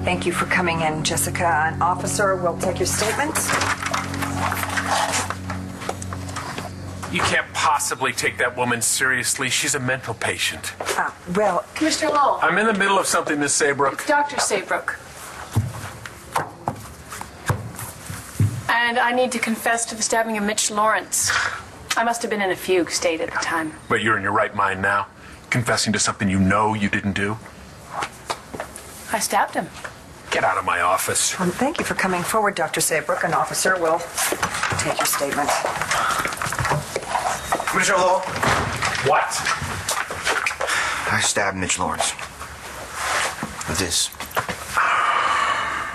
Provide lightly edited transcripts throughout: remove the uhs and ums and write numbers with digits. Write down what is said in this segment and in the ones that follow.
Thank you for coming in, Jessica. An officer will take your statement. You can't possibly take that woman seriously. She's a mental patient. Well... Commissioner Lowell. I'm in the middle of something, Miss Saybrook. It's Dr. Saybrook. And I need to confess to the stabbing of Mitch Laurence. I must have been in a fugue state at the time. But you're in your right mind now? Confessing to something you know you didn't do? I stabbed him. Get out of my office. Thank you for coming forward, Dr. Saybrook. An officer will take your statement. Commissioner Lowell. What? I stabbed Mitch Laurence. With this.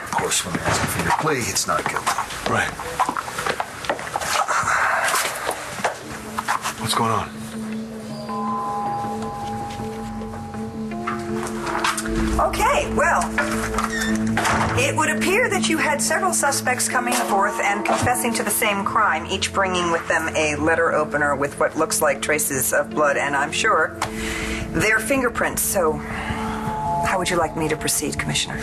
Of course, when they're asking for your plea, it's not guilty. Right. What's going on? Okay, well, it would appear that you had several suspects coming forth and confessing to the same crime, each bringing with them a letter opener with what looks like traces of blood, and I'm sure their fingerprints. So, how would you like me to proceed, Commissioner?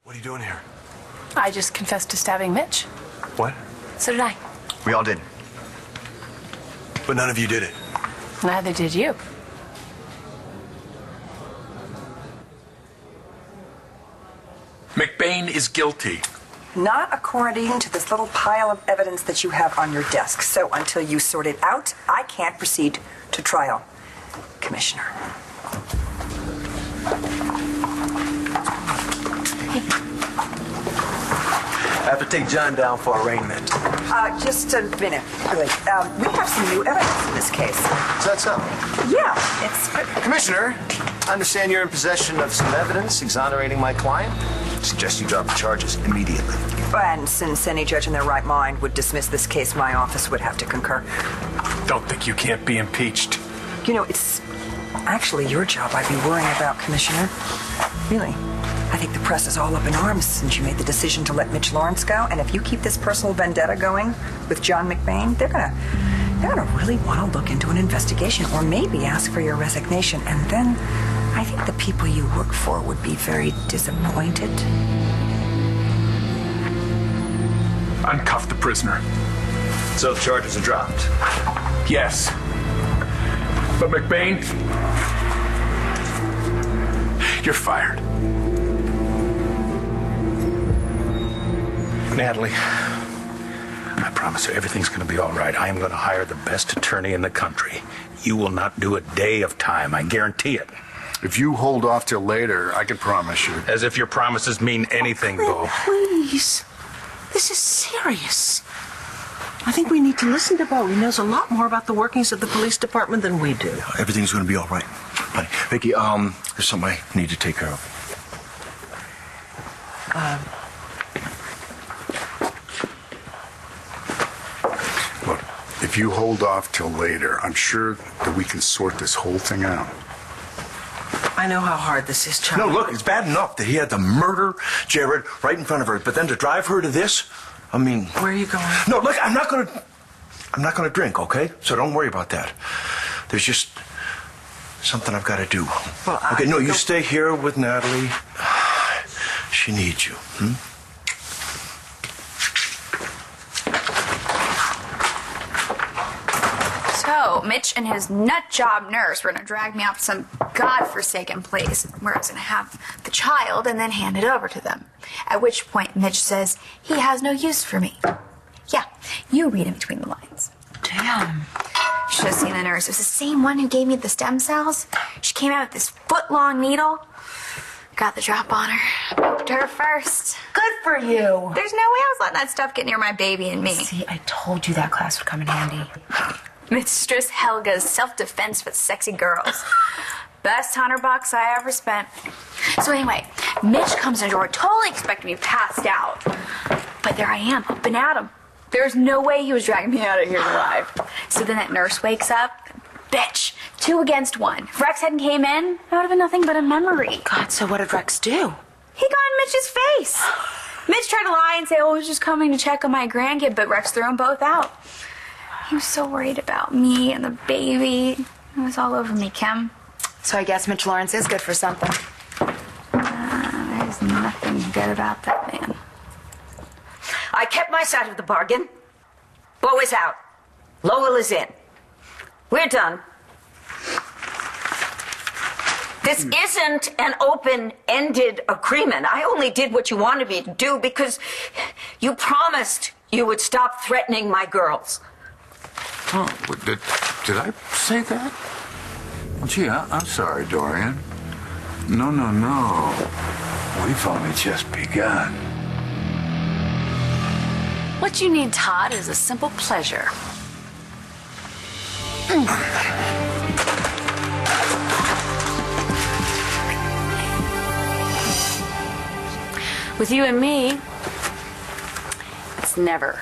What are you doing here? I just confessed to stabbing Mitch. What? So did I. We all did. But none of you did it. Neither did you. McBain is guilty. Not according to this little pile of evidence that you have on your desk. So until you sort it out, I can't proceed to trial, Commissioner. I have to take John down for arraignment. Just a minute, really. We have some new evidence in this case. Is that so? Yeah, it's... Commissioner, I understand you're in possession of some evidence exonerating my client. I suggest you drop the charges immediately. And since any judge in their right mind would dismiss this case, my office would have to concur. Don't think you can't be impeached. You know, it's actually your job I'd be worrying about, Commissioner. Really. I think the press is all up in arms since you made the decision to let Mitch Laurence go. And if you keep this personal vendetta going with John McBain, they're gonna really want to look into an investigation or maybe ask for your resignation. And then I think the people you work for would be very disappointed. Uncuff the prisoner. So the charges are dropped? Yes. But McBain, you're fired. Natalie, I promise you everything's going to be all right. I am going to hire the best attorney in the country. You will not do a day of time. I guarantee it. If you hold off till later, I can promise you. As if your promises mean anything, Bo. Please. This is serious. I think we need to listen to Bo. He knows a lot more about the workings of the police department than we do. Everything's going to be all right. Honey, Viki, there's something I need to take care of. Look, if you hold off till later, I'm sure that we can sort this whole thing out. I know how hard this is, Charlie. No, look, it's bad enough that he had to murder Jared right in front of her, but then to drive her to this, I mean... Where are you going? No, look, I'm not gonna drink, okay? So don't worry about that. There's just something I've got to do. Well, okay, no, you stay here with Natalie. She needs you, So, Mitch and his nutjob nurse were going to drag me off to some godforsaken place where I was going to have the child and then hand it over to them. At which point, Mitch says he has no use for me. Yeah, you read in between the lines. Damn. You should have seen the nurse. It was the same one who gave me the stem cells. She came out with this foot-long needle. Got the drop on her. Poked her first. Good for you. There's no way I was letting that stuff get near my baby and me. See, I told you that class would come in handy. Mistress Helga's self-defense with sexy girls. Best hunter box I ever spent. So anyway, Mitch comes in the door totally expecting me passed out. But there I am, up and at him. There's no way he was dragging me out of here alive. So then that nurse wakes up. Bitch, 2 against 1. If Rex hadn't came in, it would have been nothing but a memory. God, so what did Rex do? He got in Mitch's face. Mitch tried to lie and say, I was just coming to check on my grandkid, but Rex threw them both out. He was so worried about me and the baby. It was all over me, Kim. So I guess Mitch Laurence is good for something. There's nothing good about that man. I kept my side of the bargain. Bo is out. Lowell is in. We're done. This isn't an open-ended agreement. I only did what you wanted me to do because you promised you would stop threatening my girls. Oh, did I say that? Gee, I'm sorry, Dorian. No. We've only just begun. What you need, Todd, is a simple pleasure. With you and me, it's never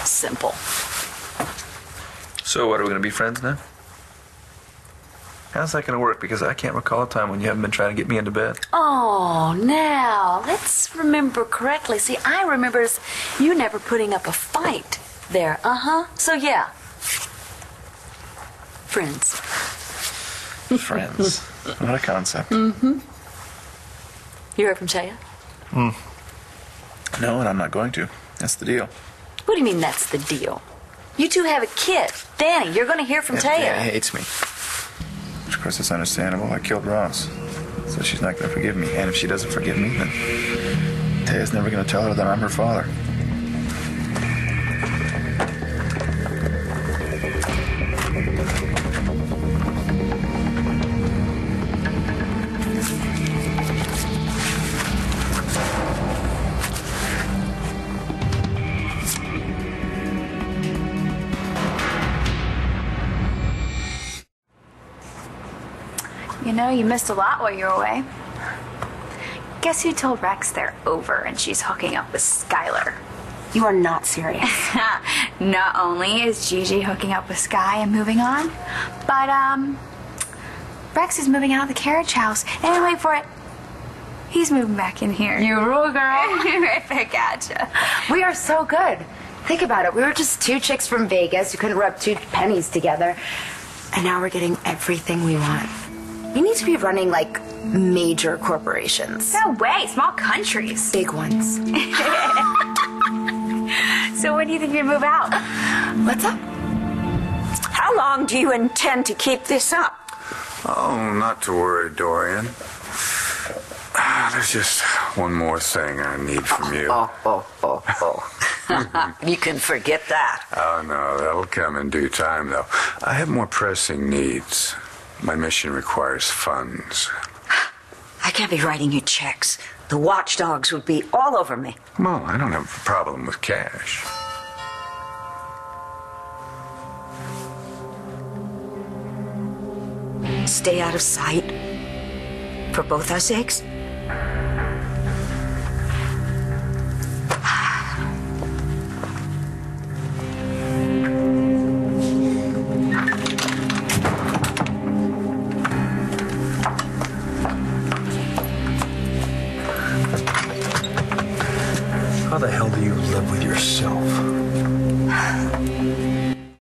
simple. So what, are we going to be friends now? How's that going to work? Because I can't recall a time when you haven't been trying to get me into bed. Oh, now, let's remember correctly. See, I remember you never putting up a fight there. So, yeah. Friends. Friends. What a concept. You heard from Taya? No, and I'm not going to. That's the deal. What do you mean that's the deal? You two have a kid. Danny, you're going to hear from Taya. Danny hates me. Which, of course, it's understandable. I killed Ross. So she's not going to forgive me. And if she doesn't forgive me, then Taya's never going to tell her that I'm her father. You know, you missed a lot while you were away. Guess who told Rex they're over and she's hooking up with Skylar? You are not serious. Not only is Gigi hooking up with Sky and moving on, but, Rex is moving out of the carriage house. And wait for it. He's moving back in here. You rule, girl. Right back at ya. We are so good. Think about it. We were just two chicks from Vegas who couldn't rub two pennies together. And now we're getting everything we want. We need to be running, like, major corporations. No way. Small countries. Big ones. So when do you think you'd move out? What's up? How long do you intend to keep this up? Oh, not to worry, Dorian. There's just one more thing I need from you. You can forget that. Oh, no, that'll come in due time, though. I have more pressing needs. My mission requires funds. I can't be writing you checks. The watchdogs would be all over me. Well, I don't have a problem with cash. Stay out of sight. For both our sakes. How the hell do you live with yourself?